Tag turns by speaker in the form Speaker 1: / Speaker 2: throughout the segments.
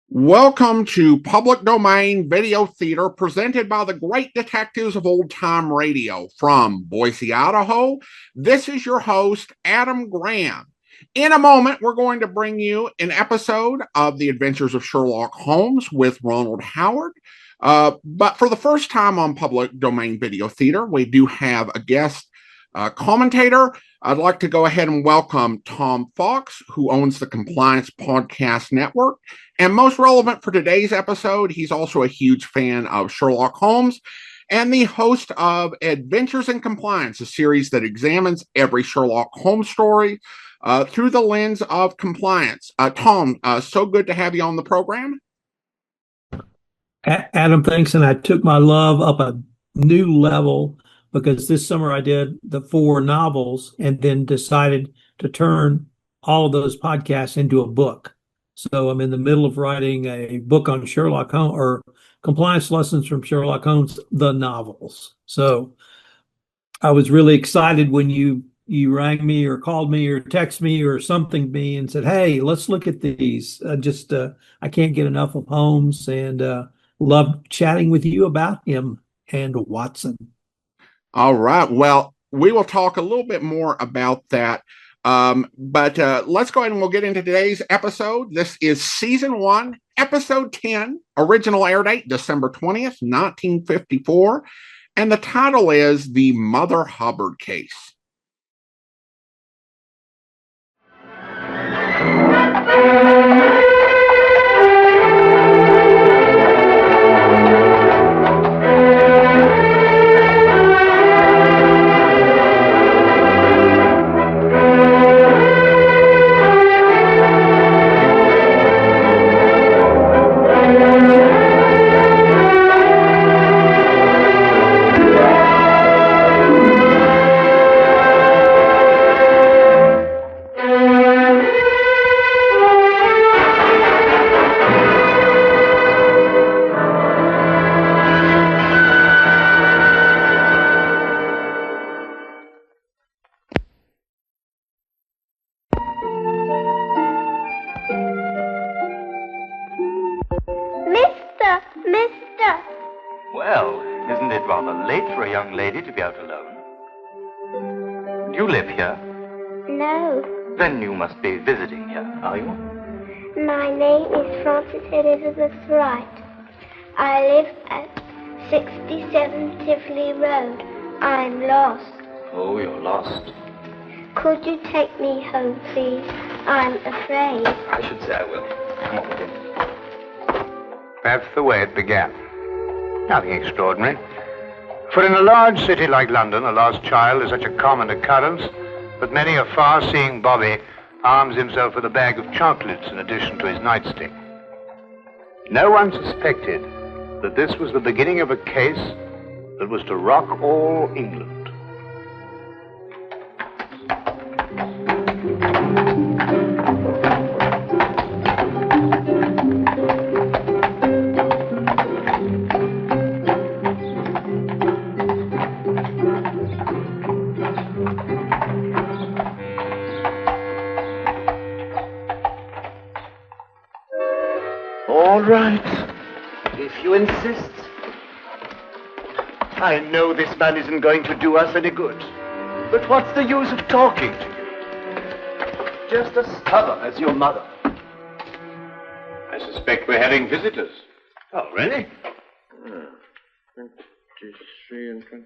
Speaker 1: Welcome to Public Domain Video Theater presented by the great detectives of old time radio from Boise, Idaho. This is your host, Adam Graham. In a moment, we're going to bring you an episode of The Adventures of Sherlock Holmes with Ronald Howard. But for the first time on Public Domain Video Theater, we do have a guest commentator. I'd like to go ahead and welcome Tom Fox, who owns the Compliance Podcast Network. And most relevant for today's episode, he's also a huge fan of Sherlock Holmes and the host of Adventures in Compliance, a series that examines every Sherlock Holmes story through the lens of compliance. Tom, so good to have you on the program.
Speaker 2: Adam, thanks. And I took my love up a new level because this summer I did the 4 novels and then decided to turn all of those podcasts into a book. So I'm in the middle of writing a book on Sherlock Holmes, or compliance lessons from Sherlock Holmes, the novels. So I was really excited when you rang me or called me or texted me or something me and said, hey, let's look at these. I can't get enough of Holmes and love chatting with you about him and Watson.
Speaker 1: All right. Well, we will talk a little bit more about that. But let's go ahead and we'll get into today's episode. This is Season 1, Episode 10, original air date, December 20th, 1954. And the title is The Mother Hubbard Case.
Speaker 3: Well, isn't it rather late for a young lady to be out alone? Do you live here?
Speaker 4: No.
Speaker 3: Then you must be visiting here, are you?
Speaker 4: My name is Frances Elizabeth Wright. I live at 67 Tivoli Road. I'm lost.
Speaker 3: Oh, you're lost.
Speaker 4: Could you take me home, please? I'm afraid.
Speaker 3: I should say I will. Come on with you. That's the way it began. Nothing extraordinary. For in a large city like London, a lost child is such a common occurrence that many a far-seeing bobby arms himself with a bag of chocolates in addition to his nightstick. No one suspected that this was the beginning of a case that was to rock all England.
Speaker 5: All right, if you insist. I know this man isn't going to do us any good. But what's the use of talking to you? Just as stubborn as your mother.
Speaker 3: I suspect we're having visitors.
Speaker 5: Oh, really?
Speaker 6: 23 and 27.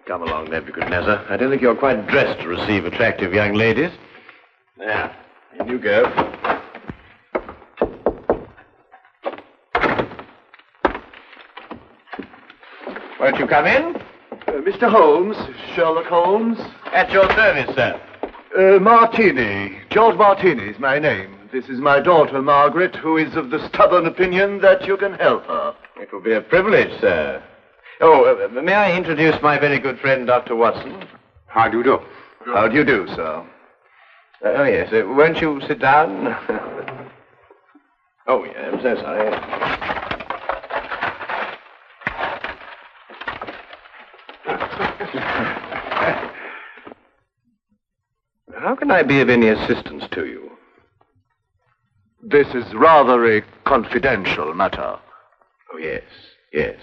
Speaker 5: Come along, Nebuchadnezzar. I don't think you're quite dressed to receive attractive young ladies. There, in you go. Won't you come in?
Speaker 6: Mr. Holmes, Sherlock Holmes.
Speaker 5: At your service, sir.
Speaker 6: Martini. George Martini is my name. This is my daughter, Margaret, who is of the stubborn opinion that you can help her.
Speaker 5: It will be a privilege, sir. Oh, may I introduce my very good friend, Dr. Watson?
Speaker 6: How do you do?
Speaker 5: How do you do, sir? Oh, yes. Won't you sit down? Oh, yeah, I'm so sorry.
Speaker 7: How can I be of any assistance to you?
Speaker 6: This is rather a confidential matter.
Speaker 7: Oh, yes, yes.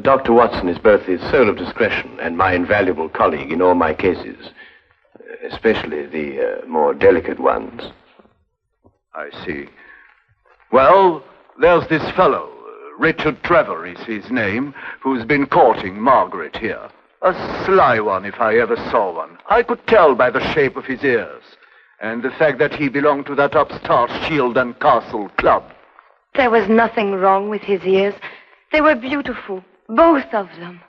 Speaker 7: Dr. Watson is both the soul of discretion and my invaluable colleague in all my cases, especially the more delicate ones.
Speaker 6: I see. Well, there's this fellow, Richard Trevor is his name, who's been courting Margaret here. A sly one, if I ever saw one. I could tell by the shape of his ears, and the fact that he belonged to that upstart Shield and Castle club.
Speaker 8: There was nothing wrong with his ears. They were beautiful, both of them.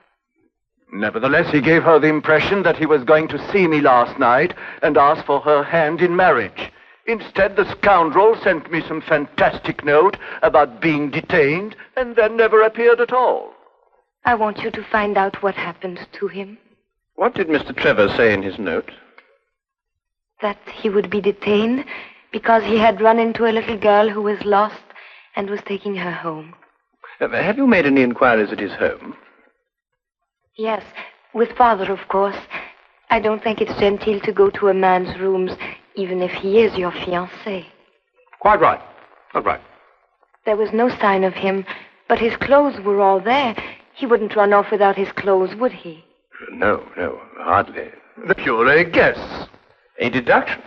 Speaker 6: Nevertheless, he gave her the impression that he was going to see me last night and ask for her hand in marriage. Instead, the scoundrel sent me some fantastic note about being detained and then never appeared at all.
Speaker 8: I want you to find out what happened to him.
Speaker 7: What did Mr. Trevor say in his note?
Speaker 8: That he would be detained because he had run into a little girl who was lost and was taking her home.
Speaker 7: Have you made any inquiries at his home?
Speaker 8: Yes, with Father, of course. I don't think it's genteel to go to a man's rooms, even if he is your fiancé.
Speaker 7: Quite right. Quite right.
Speaker 8: There was no sign of him, but his clothes were all there. He wouldn't run off without his clothes, would he?
Speaker 7: No, hardly.
Speaker 6: Pure a guess.
Speaker 7: A deduction.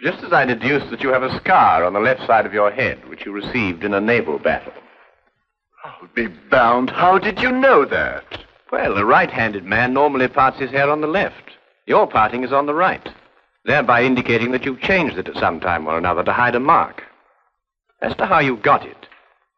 Speaker 7: Just as I deduced that you have a scar on the left side of your head, which you received in a naval battle.
Speaker 6: I'll be bound. How did you know that?
Speaker 7: Well, a right-handed man normally parts his hair on the left. Your parting is on the right, thereby indicating that you've changed it at some time or another to hide a mark. As to how you got it,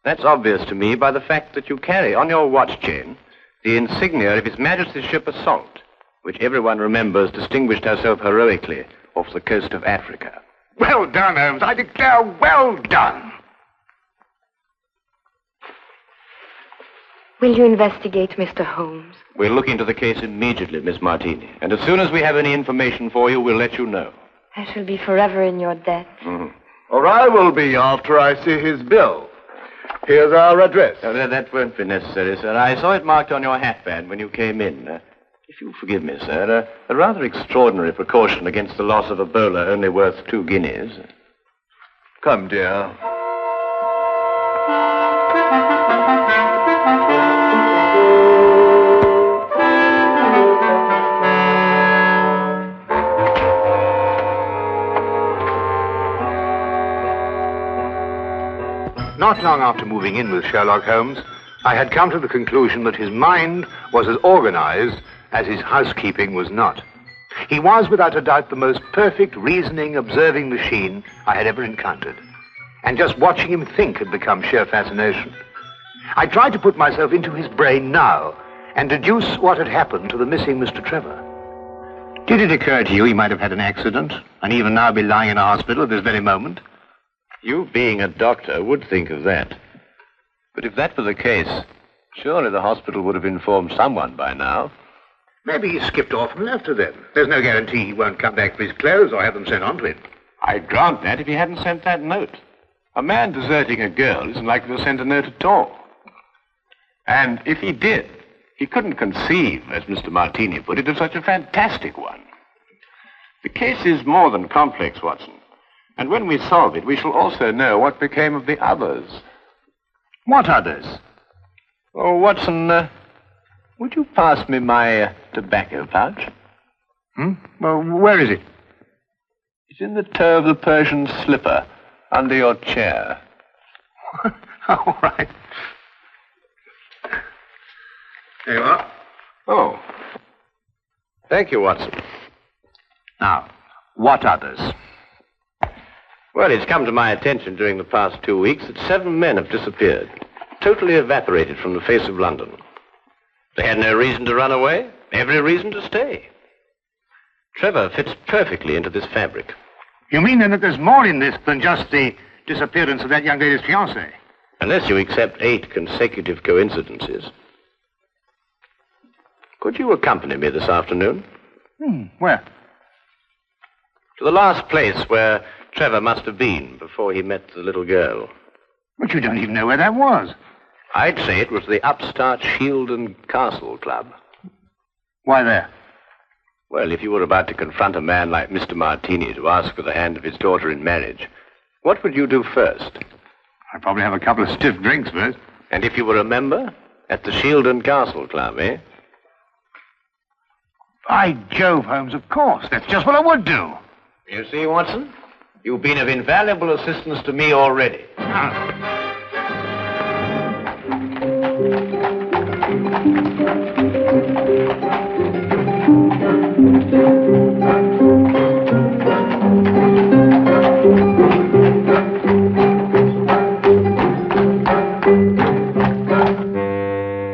Speaker 7: that's obvious to me by the fact that you carry on your watch chain the insignia of His Majesty's ship Assault, which everyone remembers distinguished herself heroically off the coast of Africa.
Speaker 3: Well done, Holmes. I declare, well done.
Speaker 8: Will you investigate, Mr. Holmes?
Speaker 7: We'll look into the case immediately, Miss Martini. And as soon as we have any information for you, we'll let you know.
Speaker 8: I shall be forever in your debt.
Speaker 7: Mm-hmm.
Speaker 6: Or I will be after I see his bill. Here's our address.
Speaker 7: That won't be necessary, sir. I saw it marked on your hatband when you came in. If you'll forgive me, sir, a rather extraordinary precaution against the loss of a bowler only worth 2 guineas.
Speaker 6: Come, dear.
Speaker 3: Not long after moving in with Sherlock Holmes, I had come to the conclusion that his mind was as organized as his housekeeping was not. He was, without a doubt, the most perfect reasoning, observing machine I had ever encountered. And just watching him think had become sheer fascination. I tried to put myself into his brain now and deduce what had happened to the missing Mr. Trevor. Did it occur to you he might have had an accident and even now be lying in a hospital at this very moment?
Speaker 7: You, being a doctor, would think of that. But if that were the case, surely the hospital would have informed someone by now.
Speaker 3: Maybe he skipped off and left her then. There's no guarantee he won't come back for his clothes or have them sent on to him.
Speaker 7: I'd grant that if he hadn't sent that note. A man deserting a girl isn't likely to send a note at all. And if he did, he couldn't conceive, as Mr. Martini put it, of such a fantastic one. The case is more than complex, Watson. And when we solve it, we shall also know what became of the others.
Speaker 3: What others?
Speaker 7: Oh, Watson, would you pass me my tobacco pouch?
Speaker 3: Well, where is it?
Speaker 7: It's in the toe of the Persian slipper, under your chair.
Speaker 3: All right. There you are.
Speaker 7: Oh. Thank you, Watson.
Speaker 3: Now, what others?
Speaker 7: Well, it's come to my attention during the past 2 weeks that 7 men have disappeared, totally evaporated from the face of London. They had no reason to run away, every reason to stay. Trevor fits perfectly into this fabric.
Speaker 3: You mean then that there's more in this than just the disappearance of that young lady's fiancé?
Speaker 7: Unless you accept 8 consecutive coincidences. Could you accompany me this afternoon?
Speaker 3: Where?
Speaker 7: To the last place where Trevor must have been before he met the little girl.
Speaker 3: But you don't even know where that was.
Speaker 7: I'd say it was the upstart Shield and Castle Club.
Speaker 3: Why there?
Speaker 7: Well, if you were about to confront a man like Mr. Martini to ask for the hand of his daughter in marriage, what would you do first?
Speaker 3: I'd probably have a couple of stiff drinks first.
Speaker 7: And if you were a member? At the Shield and Castle Club, eh?
Speaker 3: By Jove, Holmes, of course. That's just what I would do.
Speaker 7: You see, Watson? You've been of invaluable assistance to me already.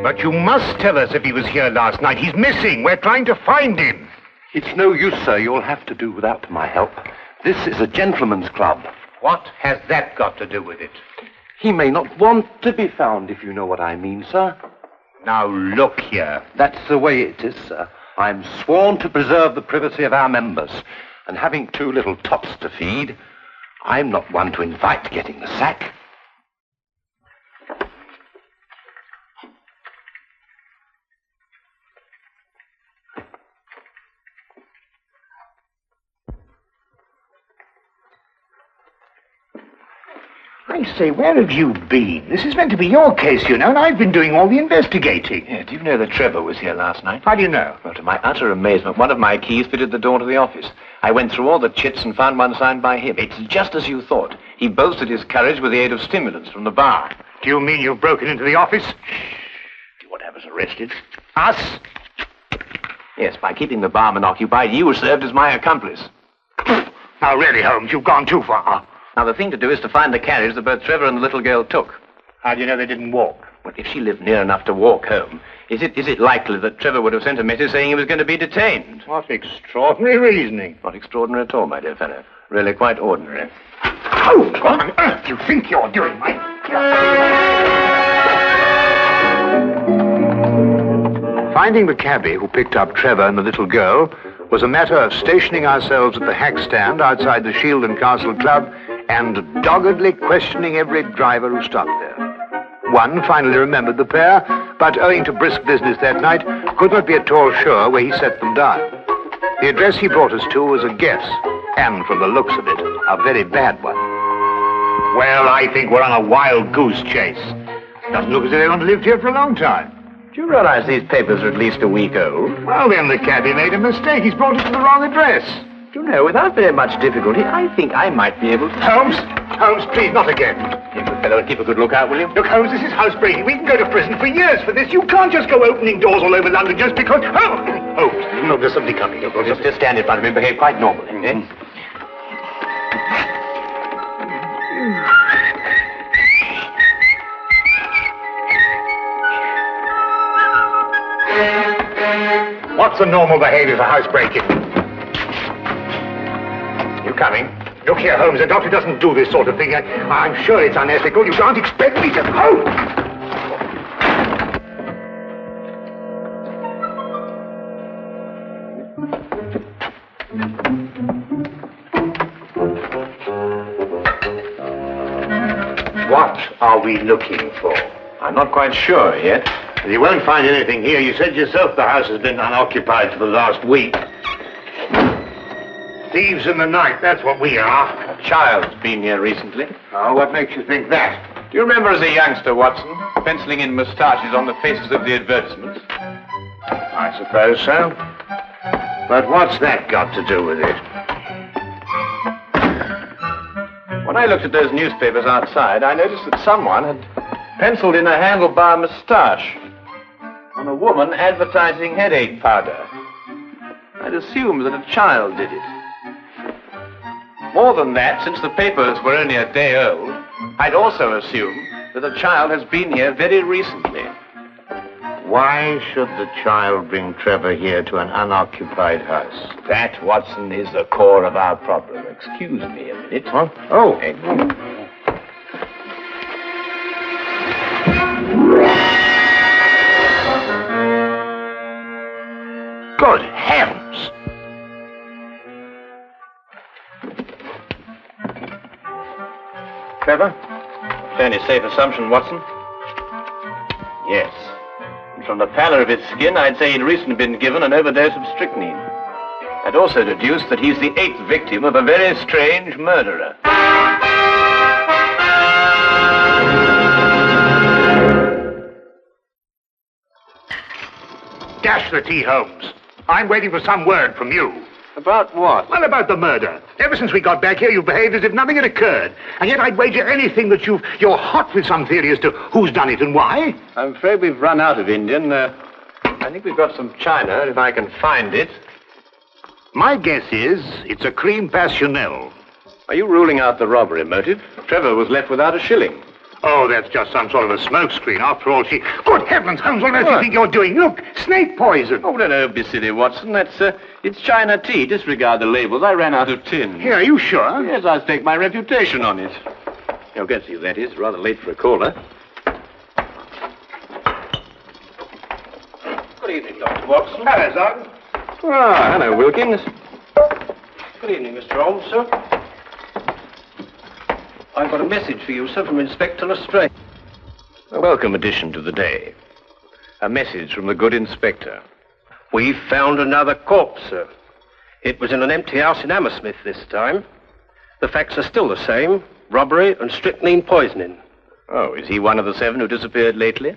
Speaker 3: But you must tell us if he was here last night. He's missing. We're trying to find him.
Speaker 6: It's no use, sir. You'll have to do without my help. This is a gentleman's club.
Speaker 3: What has that got to do with it?
Speaker 6: He may not want to be found, if you know what I mean, sir.
Speaker 3: Now, look here.
Speaker 6: That's the way it is, sir. I'm sworn to preserve the privacy of our members. And having two little tots to feed, I'm not one to invite getting the sack.
Speaker 3: I say, where have you been? This is meant to be your case, you know, and I've been doing all the investigating.
Speaker 7: Yeah, do you know that Trevor was here last night?
Speaker 3: How do you know?
Speaker 7: Well, to my utter amazement, one of my keys fitted the door to the office. I went through all the chits and found one signed by him. It's just as you thought. He boasted his courage with the aid of stimulants from the bar.
Speaker 3: Do you mean you've broken into the office?
Speaker 7: Do you want to have us arrested?
Speaker 3: Us?
Speaker 7: Yes, by keeping the barman occupied, you served as my accomplice.
Speaker 3: Now, really, Holmes, you've gone too far.
Speaker 7: Now, the thing to do is to find the carriage that both Trevor and the little girl took.
Speaker 3: How do you know they didn't walk?
Speaker 7: Well, if she lived near enough to walk home, is it likely that Trevor would have sent a message saying he was going to be detained?
Speaker 3: What extraordinary reasoning.
Speaker 7: Not extraordinary at all, my dear fellow. Really quite ordinary.
Speaker 3: Oh, what on earth do you think you're doing, mate? Finding the cabbie who picked up Trevor and the little girl was a matter of stationing ourselves at the hack stand outside the Shield and Castle Club and doggedly questioning every driver who stopped there. One finally remembered the pair, but owing to brisk business that night, could not be at all sure where he set them down. The address he brought us to was a guess, and from the looks of it, a very bad one. Well, I think we're on a wild goose chase. Doesn't look as if anyone lived here for a long time.
Speaker 7: Do you realize these papers are at least a week old?
Speaker 3: Well, then the cabbie made a mistake. He's brought us to the wrong address.
Speaker 7: Do you know, without very much difficulty, I think I might be able to...
Speaker 3: Holmes, please, not again.
Speaker 7: Take the fellow and keep a good lookout, will you?
Speaker 3: Look, Holmes, this is housebreaking. We can go to prison for years for this. You can't just go opening doors all over London just because... Holmes, look, there's somebody coming.
Speaker 7: Just stand in front of me and behave quite normally, eh?
Speaker 3: What's the normal behavior for housebreaking?
Speaker 7: You coming?
Speaker 3: Look here, Holmes, a doctor doesn't do this sort of thing. I'm sure it's unethical. You can't expect me to... What are we looking for?
Speaker 7: I'm not quite sure yet.
Speaker 3: You won't find anything here. You said yourself the house has been unoccupied for the last week. Thieves in the night, that's what we are.
Speaker 7: A child's been here recently.
Speaker 3: Oh, what makes you think that?
Speaker 7: Do you remember as a youngster, Watson, penciling in moustaches on the faces of the advertisements?
Speaker 3: I suppose so. But what's that got to do with it?
Speaker 7: When I looked at those newspapers outside, I noticed that someone had penciled in a handlebar moustache on a woman advertising headache powder. I'd assumed that a child did it. More than that, since the papers were only a day old, I'd also assumed that a child has been here very recently.
Speaker 3: Why should the child bring Trevor here to an unoccupied house?
Speaker 7: That, Watson, is the core of our problem. Excuse me a minute.
Speaker 3: Huh? Oh. Good heavens!
Speaker 7: Trevor? Fairly safe assumption, Watson. Yes. And from the pallor of his skin, I'd say he'd recently been given an overdose of strychnine. might also deduce that he's the 8th victim of a very strange murderer.
Speaker 3: Dash the tea, Holmes. I'm waiting for some word from you.
Speaker 7: About what?
Speaker 3: Well, about the murder. Ever since we got back here, you've behaved as if nothing had occurred. And yet I'd wager anything that you're hot with some theory as to who's done it and why.
Speaker 7: I'm afraid we've run out of Indian. I think we've got some china, if I can find it.
Speaker 3: My guess is it's a cream passionel.
Speaker 7: Are you ruling out the robbery motive? Trevor was left without a shilling.
Speaker 3: Oh, that's just some sort of a smokescreen. After all, she... Good heavens, Holmes, what on earth do you think you're doing? Look, snake poison.
Speaker 7: Oh, no, don't be silly, Watson. It's China tea. Disregard the labels. I ran out of tin.
Speaker 3: Here, are you sure?
Speaker 7: Yes, I'll stake my reputation on it. You'll get to you, that is. Rather late for a caller. Good evening, Dr. Watson.
Speaker 3: Hello, Zog.
Speaker 7: Ah, hello, Wilkins. Good evening, Mr. Holmes, sir. I've got a message for you, sir, from Inspector Lestrade. A welcome addition to the day. A message from the good inspector. We've found another corpse, sir. It was in an empty house in Hammersmith this time. The facts are still the same. Robbery and strychnine poisoning. Oh, is he one of the 7 who disappeared lately?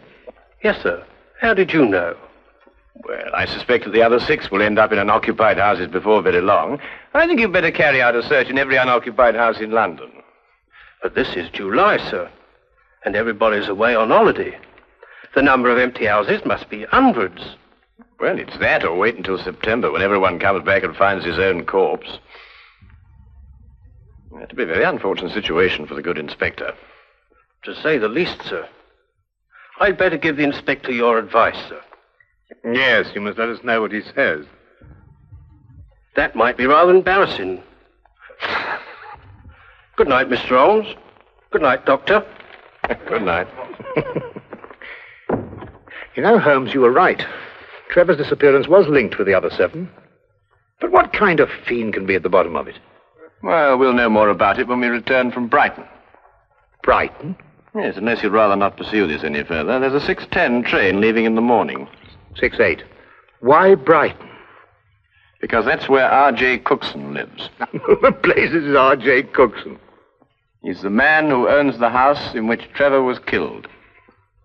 Speaker 7: Yes, sir. How did you know? Well, I suspect that the other 6 will end up in unoccupied houses before very long. I think you'd better carry out a search in every unoccupied house in London. But this is July, sir, and everybody's away on holiday. The number of empty houses must be hundreds. Well, it's that, or wait until September, when everyone comes back and finds his own corpse. That'd be a very unfortunate situation for the good inspector. To say the least, sir. I'd better give the inspector your advice, sir.
Speaker 3: Yes, you must let us know what he says.
Speaker 7: That might be rather embarrassing. Good night, Mr. Holmes. Good night, Doctor. Good night.
Speaker 3: You know, Holmes, you were right. Trevor's disappearance was linked with the other 7. But what kind of fiend can be at the bottom of it?
Speaker 7: Well, we'll know more about it when we return from Brighton.
Speaker 3: Brighton?
Speaker 7: Yes, unless you'd rather not pursue this any further. There's a 6:10 train leaving in the morning.
Speaker 3: 6:08. Why Brighton?
Speaker 7: Because that's where R.J. Cookson lives.
Speaker 3: The place is R.J. Cookson.
Speaker 7: He's the man who owns the house in which Trevor was killed.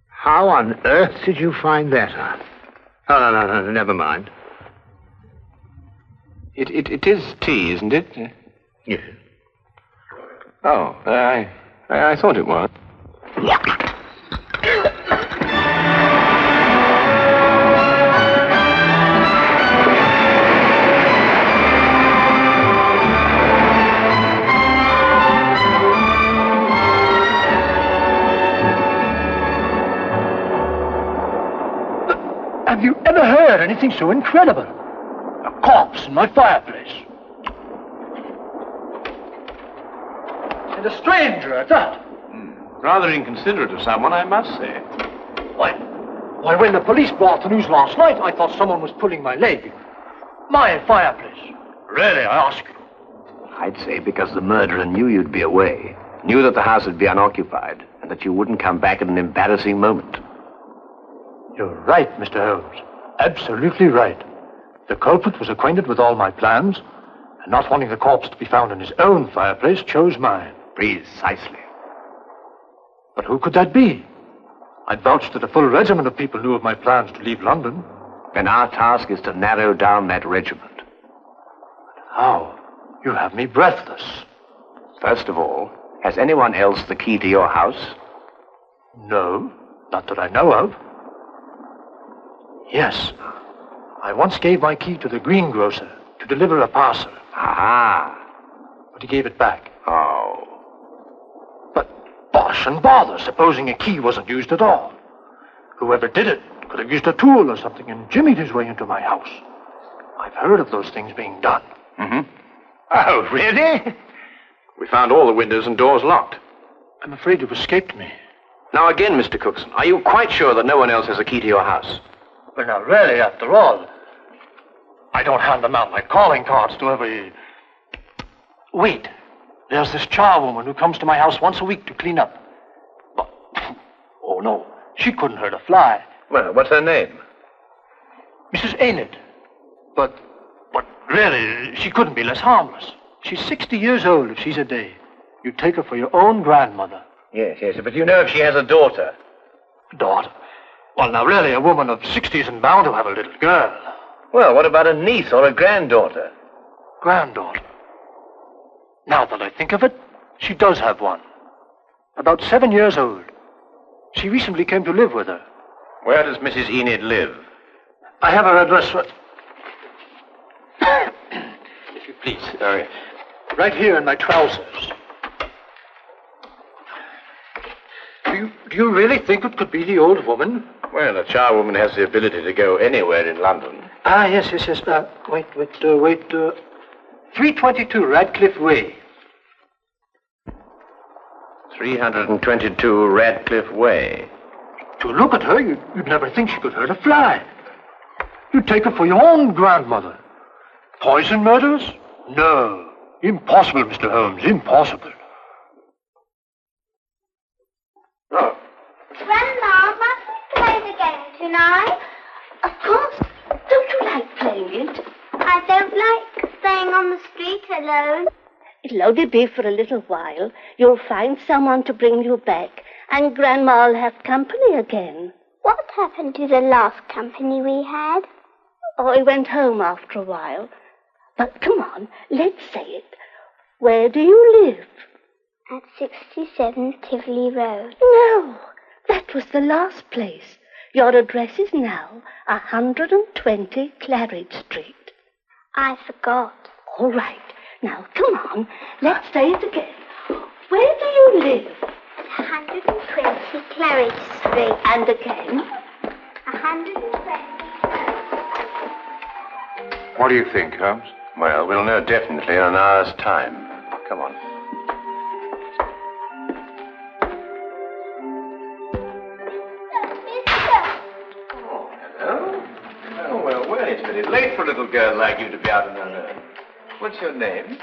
Speaker 3: How on earth did you find that out? Oh, no, never mind.
Speaker 7: It is tea, isn't it?
Speaker 3: Yes.
Speaker 7: Oh, I thought it was.
Speaker 9: Have you ever heard anything so incredible? A corpse in my fireplace. And a stranger at that.
Speaker 7: Rather inconsiderate of someone, I must say.
Speaker 9: Why, when the police brought the news last night, I thought someone was pulling my leg. My fireplace. Really, I ask you.
Speaker 7: I'd say because the murderer knew you'd be away, knew that the house would be unoccupied, and that you wouldn't come back at an embarrassing moment.
Speaker 9: You're right, Mr. Holmes. Absolutely right. The culprit was acquainted with all my plans, and not wanting the corpse to be found in his own fireplace, chose mine.
Speaker 7: Precisely.
Speaker 9: But who could that be? I'd vouch that a full regiment of people knew of my plans to leave London.
Speaker 7: Then our task is to narrow down that regiment.
Speaker 9: How? You have me breathless.
Speaker 7: First of all, has anyone else the key to your house?
Speaker 9: No, not that I know of. Yes. I once gave my key to the greengrocer to deliver a parcel.
Speaker 7: Aha.
Speaker 9: But he gave it back.
Speaker 7: Oh.
Speaker 9: But bosh and bother, supposing a key wasn't used at all. Whoever did it could have used a tool or something and jimmied his way into my house. I've heard of those things being done.
Speaker 7: Mm-hmm.
Speaker 3: Oh, really?
Speaker 7: We found all the windows and doors locked.
Speaker 9: I'm afraid you've escaped me.
Speaker 7: Now again, Mr. Cookson, are you quite sure that no one else has a key to your house?
Speaker 9: Well, now, really, after all, I don't hand them out like calling cards to every... Wait. There's this charwoman who comes to my house once a week to clean up. But, oh, no, she couldn't hurt a fly.
Speaker 7: Well, what's her name?
Speaker 9: Mrs. Enid. But Really, she couldn't be less harmless. She's 60 years old if she's a day. You take her for your own grandmother.
Speaker 7: Yes, but you know if she has a daughter.
Speaker 9: Daughter? Well, now, really, a woman of 60 isn't bound to have a little girl.
Speaker 7: Well, what about a niece or a granddaughter?
Speaker 9: Granddaughter? Now that I think of it, she does have one. About 7 years old. She recently came to live with her.
Speaker 7: Where does Mrs. Enid live?
Speaker 9: I have her address for... If you please.
Speaker 7: Sorry.
Speaker 9: Right here in my trousers. Do you really think it could be the old woman?
Speaker 7: Well, a charwoman has the ability to go anywhere in London.
Speaker 9: Ah, yes. Wait. 322 Radcliffe Way.
Speaker 7: 322 Radcliffe Way.
Speaker 9: To look at her, you'd never think she could hurt a fly. You'd take her for your own grandmother. Poison murders? No. Impossible, Mr. Holmes, impossible.
Speaker 7: Oh.
Speaker 4: Grandma, must we play the game tonight?
Speaker 8: Of course. Don't you like playing it?
Speaker 4: I don't like staying on the street alone.
Speaker 10: It'll only be for a little while. You'll find someone to bring you back, and Grandma'll have company again.
Speaker 4: What happened to the last company we had?
Speaker 10: Oh, he went home after a while. But come on, let's say it. Where do you live?
Speaker 4: At 67 Tivoli Road.
Speaker 10: No, that was the last place. Your address is now 120 Claridge Street.
Speaker 4: I forgot.
Speaker 10: All right. Now, come on. Let's say it again. Where do you live?
Speaker 4: At 120 Claridge Street.
Speaker 10: And again?
Speaker 4: 120.
Speaker 3: What do you think, Holmes?
Speaker 7: Well, we'll know definitely in an hour's time. Come on. Oh, hello. Oh, well, it's pretty late for a little girl like you to be out on her own. What's your name?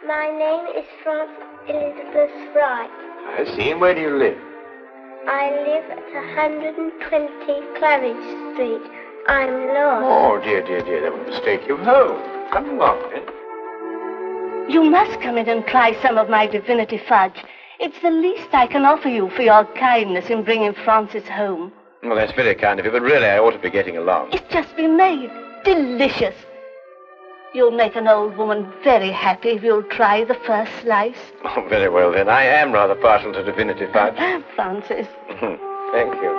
Speaker 4: My name is Frances Elizabeth Wright.
Speaker 7: I see. And where do you live?
Speaker 4: I live at 120 Claridge Street. I'm lost.
Speaker 7: Oh, dear. That would mistake you home. Come along, then.
Speaker 10: You must come in and try some of my divinity fudge. It's the least I can offer you for your kindness in bringing Francis home.
Speaker 7: Well, that's very kind of you, but really I ought to be getting along.
Speaker 10: It's just been made. Delicious. You'll make an old woman very happy if you'll try the first slice.
Speaker 7: Oh, very well, then. I am rather partial to divinity fudge.
Speaker 10: Francis.
Speaker 7: Thank you.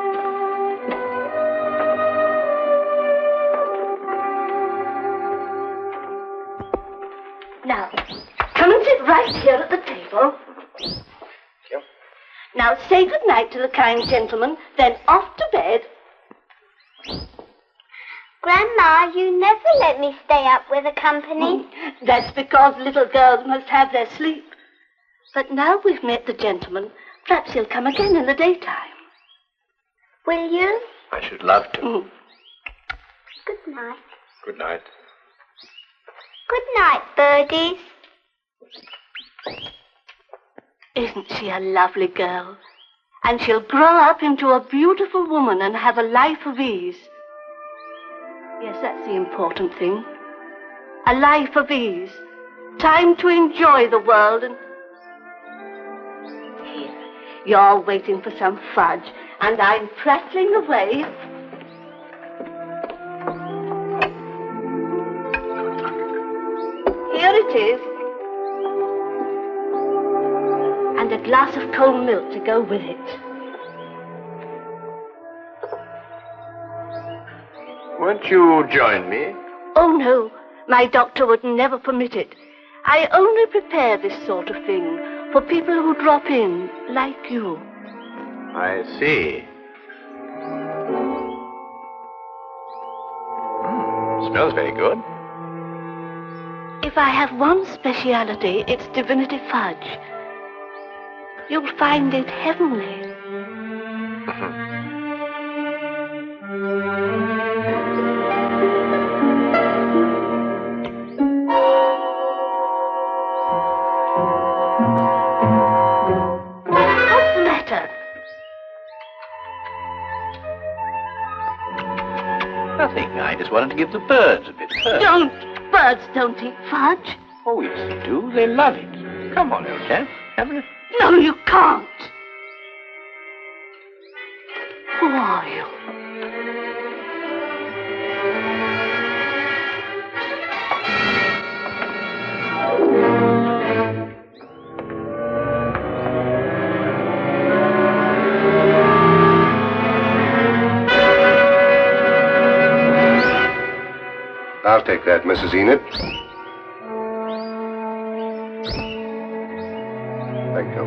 Speaker 10: Now, come and sit right here at the table.
Speaker 7: Yep.
Speaker 10: Now, say good night to the kind gentleman, then off to bed.
Speaker 4: Grandma, you never let me stay up with the company.
Speaker 10: That's because little girls must have their sleep. But now we've met the gentleman, perhaps he'll come again in the daytime.
Speaker 4: Will you?
Speaker 7: I should love to.
Speaker 4: Good night.
Speaker 7: Good night.
Speaker 4: Good night, birdies.
Speaker 10: Isn't she a lovely girl? And she'll grow up into a beautiful woman and have a life of ease. Yes, that's the important thing. A life of ease. Time to enjoy the world and... Here, you're waiting for some fudge, and I'm prattling away. Here it is. And a glass of cold milk to go with it.
Speaker 7: Won't you join me?
Speaker 10: Oh, no. My doctor would never permit it. I only prepare this sort of thing for people who drop in, like you.
Speaker 7: I see. Smells very good.
Speaker 10: If I have one speciality, it's divinity fudge. You'll find it heavenly. What's the matter?
Speaker 7: Nothing. I just wanted to give the birds a bit first.
Speaker 10: Don't! Birds don't eat fudge.
Speaker 7: Oh, yes, they do. They love it. Come on, old chap. Have a...
Speaker 10: No, you can't. Who are you?
Speaker 11: I'll take that, Mrs. Enid. Thank you.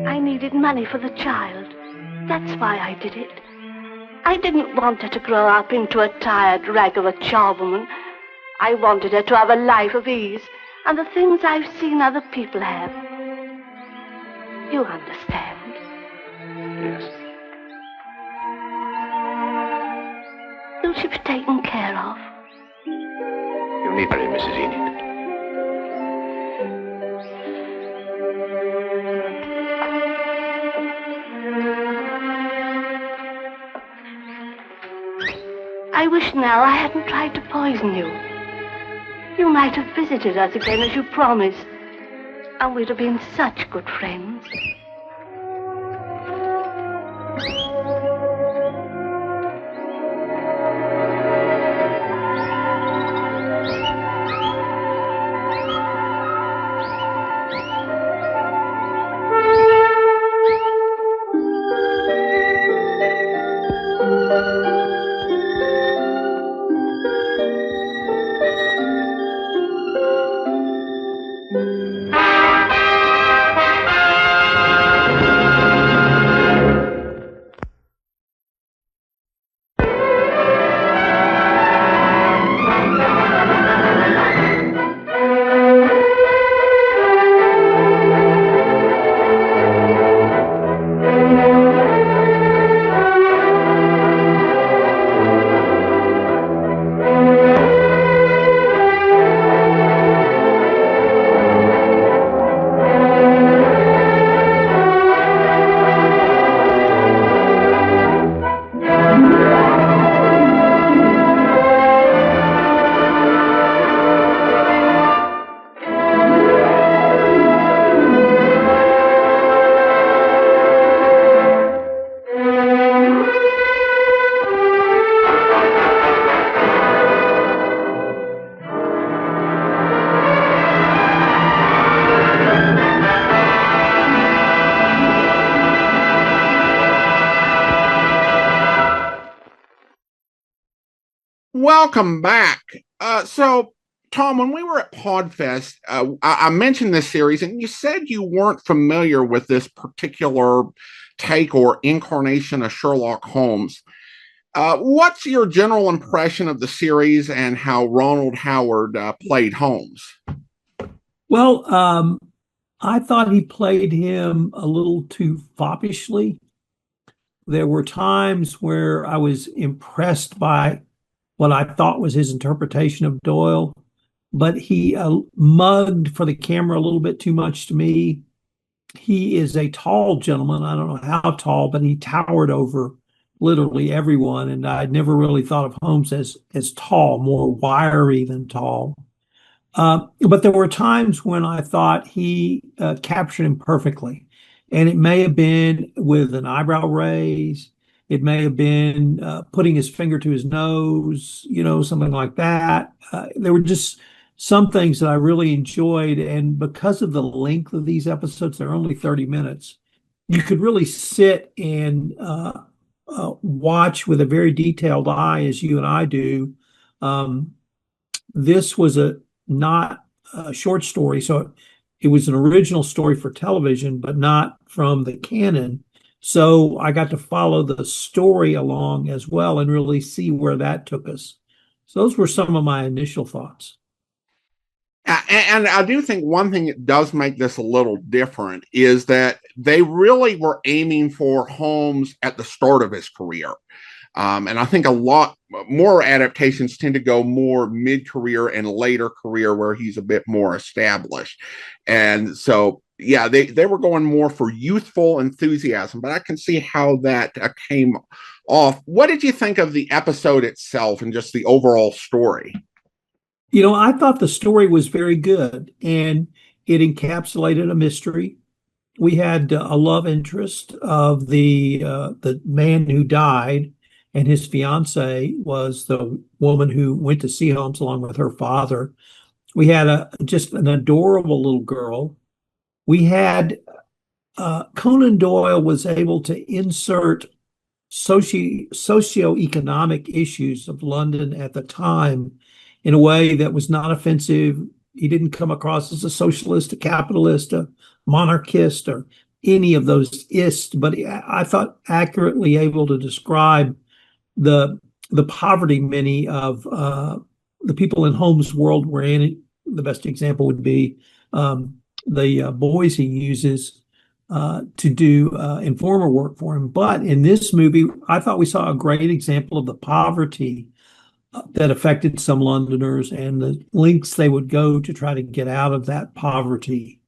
Speaker 10: I needed money for the child. That's why I did it. I didn't want her to grow up into a tired rag of a charwoman. I wanted her to have a life of ease and the things I've seen other people have. You understand?
Speaker 11: Yes.
Speaker 10: Will she be taken care of?
Speaker 7: You need her, Mrs. Enid.
Speaker 10: I wish now I hadn't tried to poison you. You might have visited us again as you promised, and we'd have been such good friends.
Speaker 1: Welcome back. So, Tom, when we were at Podfest, I mentioned this series, and you said you weren't familiar with this particular take or incarnation of Sherlock Holmes. What's your general impression of the series and how Ronald Howard played Holmes?
Speaker 2: Well, I thought he played him a little too foppishly. There were times where I was impressed by what I thought was his interpretation of Doyle, but he mugged for the camera a little bit too much to me. He is a tall gentleman. I don't know how tall, but he towered over literally everyone. And I'd never really thought of Holmes as tall, more wiry than tall. But there were times when I thought he captured him perfectly. And it may have been with an eyebrow raise. It may have been putting his finger to his nose, something like that. There were just some things that I really enjoyed. And because of the length of these episodes, they're only 30 minutes, you could really sit and watch with a very detailed eye, as you and I do. This was not a short story. So it was an original story for television, but not from the canon. So I got to follow the story along as well and really see where that took us. So those were some of my initial thoughts.
Speaker 1: And I do think one thing that does make this a little different is that they really were aiming for Holmes at the start of his career. And I think a lot more adaptations tend to go more mid-career and later career where he's a bit more established. And so, yeah, they were going more for youthful enthusiasm, but I can see how that came off. What did you think of the episode itself and just the overall story?
Speaker 2: I thought the story was very good, and it encapsulated a mystery. We had a love interest of the man who died, and his fiancée was the woman who went to see Holmes along with her father. We had just an adorable little girl. We had Conan Doyle was able to insert socioeconomic issues of London at the time in a way that was not offensive. He didn't come across as a socialist, a capitalist, a monarchist, or any of those ists, but I thought accurately able to describe the poverty many of the people in Holmes' world were in. The best example would be the boys he uses to do informer work for him. But in this movie, I thought we saw a great example of the poverty that affected some Londoners and the lengths they would go to try to get out of that poverty.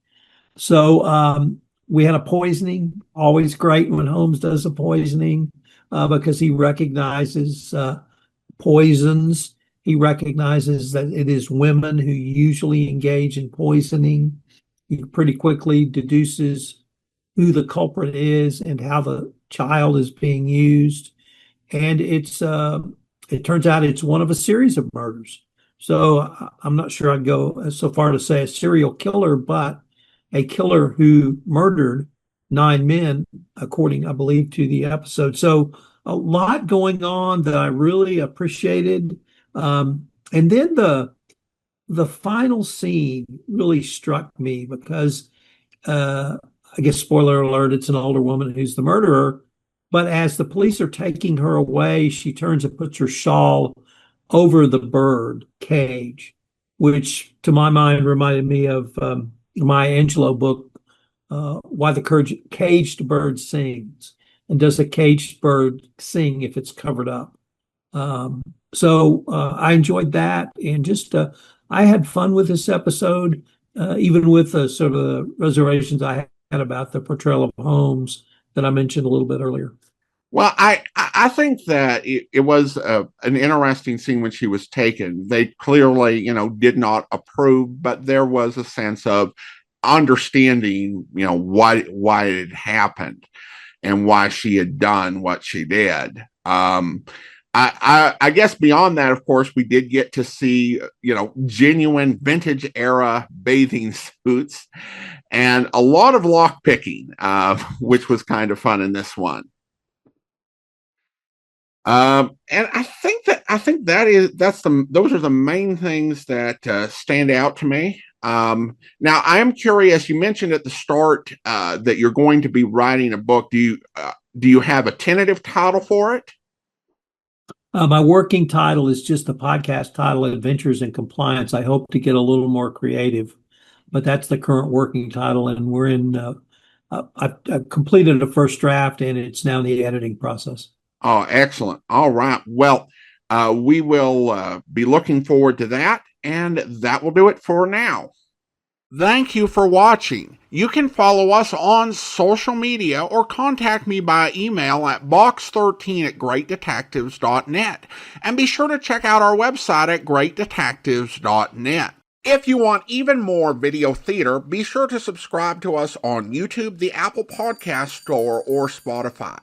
Speaker 2: So we had a poisoning, always great when Holmes does a poisoning because he recognizes poisons. He recognizes that it is women who usually engage in poisoning. He pretty quickly deduces who the culprit is and how the child is being used. And it turns out it's one of a series of murders. So I'm not sure I'd go so far to say a serial killer, but a killer who murdered 9 men, according, I believe, to the episode. So a lot going on that I really appreciated. And then the final scene really struck me because, I guess, spoiler alert, it's an older woman who's the murderer. But as the police are taking her away, she turns and puts her shawl over the bird cage, which to my mind reminded me of Maya Angelou book, Why the Caged Bird Sings. And does a caged bird sing if it's covered up? So I enjoyed that. And just I had fun with this episode, even with sort of the reservations I had about the portrayal of Holmes that I mentioned a little bit earlier.
Speaker 1: Well, I think that it was an interesting scene when she was taken. They clearly, did not approve, but there was a sense of understanding, why it had happened and why she had done what she did. I guess beyond that, of course, we did get to see, genuine vintage era bathing suits and a lot of lock picking, which was kind of fun in this one. And I think those are the main things that stand out to me. Now I am curious, you mentioned at the start that you're going to be writing a book. Do you have a tentative title for it?
Speaker 2: My working title is just the podcast title, Adventures in Compliance. I hope to get a little more creative, but that's the current working title. And we're I've completed a first draft and it's now in the editing process.
Speaker 1: Oh, excellent. All right. Well, we will be looking forward to that. And that will do it for now. Thank you for watching. You can follow us on social media or contact me by email at box13@greatdetectives.net. And be sure to check out our website at greatdetectives.net. If you want even more video theater, be sure to subscribe to us on YouTube, the Apple Podcast Store, or Spotify.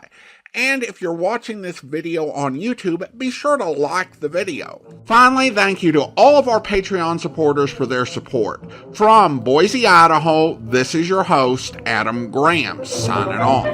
Speaker 1: And if you're watching this video on YouTube, be sure to like the video. Finally, thank you to all of our Patreon supporters for their support. From Boise, Idaho, this is your host, Adam Graham, signing off.